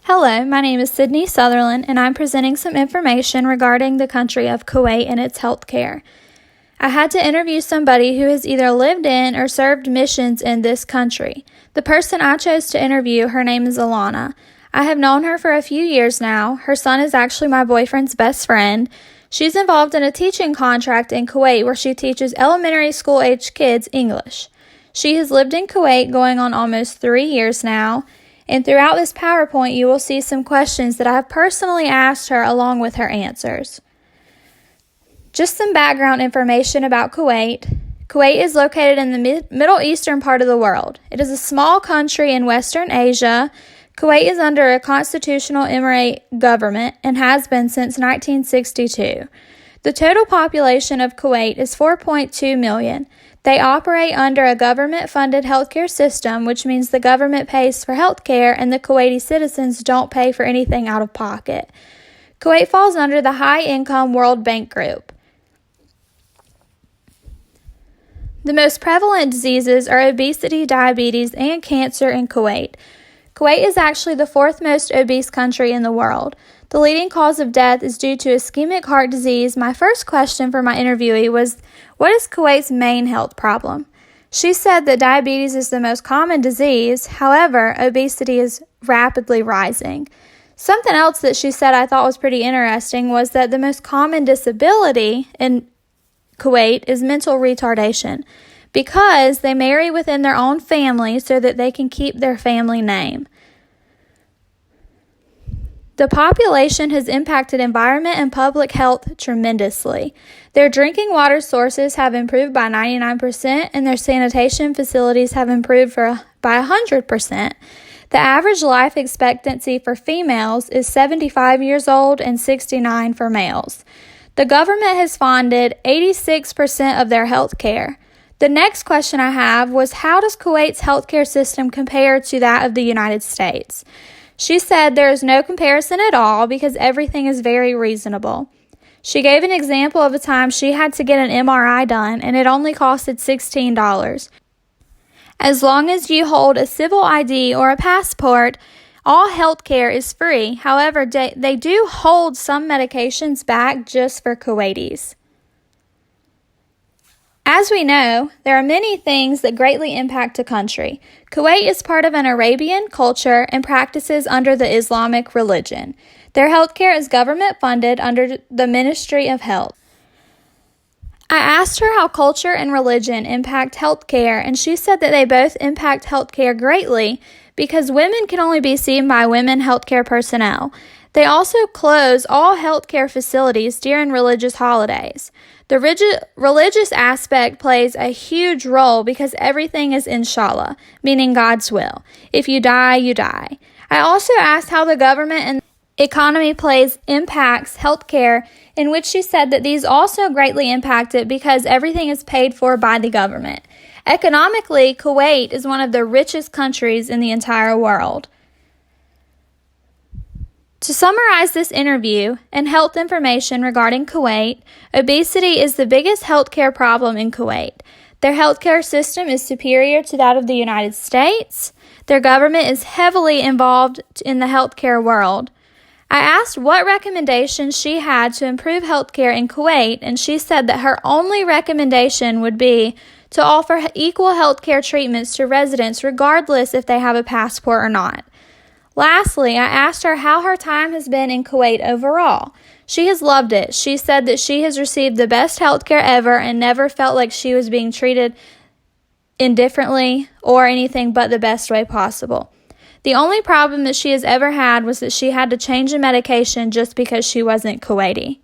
Hello, my name is Sydney Sutherland, and I'm presenting some information regarding the country of Kuwait and its health care. I had to interview somebody who has either lived in or served missions in this country. The person I chose to interview, her name is Alana. I have known her for a few years now. Her son is actually my boyfriend's best friend. She's involved in a teaching contract in Kuwait where she teaches elementary school-age kids English. She has lived in Kuwait going on almost 3 years now. And throughout this PowerPoint, you will see some questions that I have personally asked her along with her answers. Just some background information about Kuwait. Kuwait is located in the Middle Eastern part of the world. It is a small country in Western Asia. Kuwait is under a constitutional emirate government and has been since 1962. The total population of Kuwait is 4.2 million. They operate under a government-funded healthcare system, which means the government pays for healthcare and the Kuwaiti citizens don't pay for anything out of pocket. Kuwait falls under the High-Income World Bank Group. The most prevalent diseases are obesity, diabetes, and cancer in Kuwait. Kuwait is actually the fourth most obese country in the world. The leading cause of death is due to ischemic heart disease. My first question for my interviewee was, what is Kuwait's main health problem? She said that diabetes is the most common disease. However, obesity is rapidly rising. Something else that she said I thought was pretty interesting was that the most common disability in Kuwait is mental retardation because they marry within their own family so that they can keep their family name. The population has impacted environment and public health tremendously. Their drinking water sources have improved by 99%, and their sanitation facilities have improved by 100%. The average life expectancy for females is 75 years old and 69 for males. The government has funded 86% of their health care. The next question I have was, how does Kuwait's healthcare system compare to that of the United States? She said there is no comparison at all because everything is very reasonable. She gave an example of a time she had to get an MRI done and it only costed $16. As long as you hold a civil ID or a passport, all health care is free. However, they do hold some medications back just for Kuwaitis. As we know, there are many things that greatly impact a country. Kuwait is part of an Arabian culture and practices under the Islamic religion. Their healthcare is government funded under the Ministry of Health. I asked her how culture and religion impact healthcare, and she said that they both impact healthcare greatly because women can only be seen by women healthcare personnel. They also close all healthcare facilities during religious holidays. The religious aspect plays a huge role because everything is inshallah, meaning God's will. If you die, you die. I also asked how the government and economy impacts healthcare, in which she said that these also greatly impact it because everything is paid for by the government. Economically, Kuwait is one of the richest countries in the entire world. To summarize this interview and health information regarding Kuwait, obesity is the biggest healthcare problem in Kuwait. Their healthcare system is superior to that of the United States. Their government is heavily involved in the healthcare world. I asked what recommendations she had to improve healthcare in Kuwait, and she said that her only recommendation would be to offer equal healthcare treatments to residents regardless if they have a passport or not. Lastly, I asked her how her time has been in Kuwait overall. She has loved it. She said that she has received the best healthcare ever and never felt like she was being treated indifferently or anything but the best way possible. The only problem that she has ever had was that she had to change a medication just because she wasn't Kuwaiti.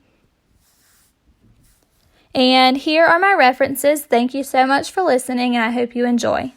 And here are my references. Thank you so much for listening, and I hope you enjoy.